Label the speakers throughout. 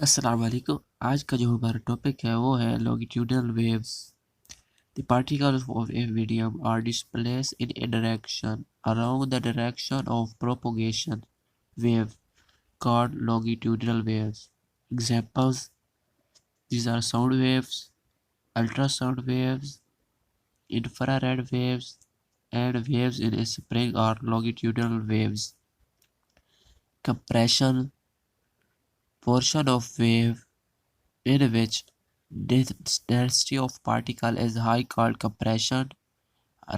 Speaker 1: अस्सलाम वालेकुम। आज का जो हमारा टॉपिक है वो है longitudinal waves. The particles of a medium are displaced in a direction along the direction of propagation wave called longitudinal waves. Examples: these are sound waves, ultrasound waves, infrared waves, and waves in a spring are longitudinal waves. Compression: portion of wave in which density of particle is high called compression.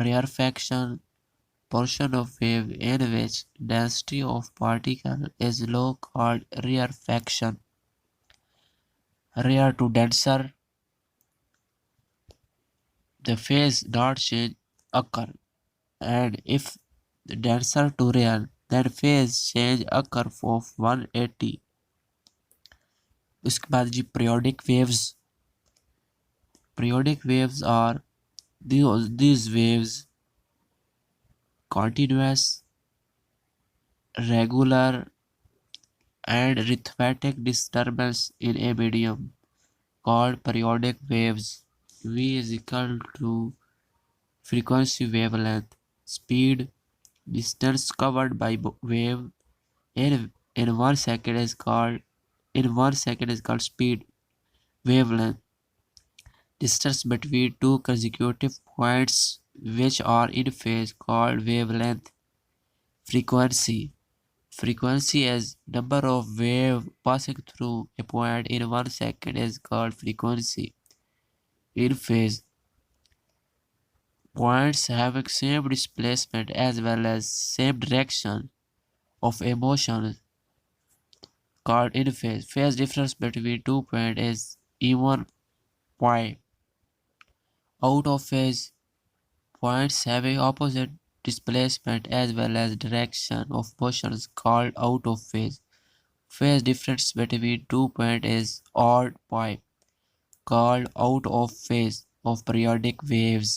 Speaker 1: Rarefaction: portion of wave in which density of particle is low called rarefaction. Rare to denser, the phase not change occur, and if denser to rare, then phase change occur of 180. उसके बाद जी periodic waves are these waves continuous, regular, and rhythmic disturbance in a medium called periodic waves. V is equal to frequency, wavelength, speed, distance covered by wave in 1 second is called speed. Wavelength: distance between two consecutive points which are in phase called wavelength. Frequency: frequency is number of wave passing through a point in 1 second is called frequency. In phase: points having same displacement as well as same direction of a motion called in phase. Phase difference between two points is even pi. Out of phase: points having opposite displacement as well as direction of motion is called out of phase. Phase difference between two points is odd pi, called out of phase of periodic waves.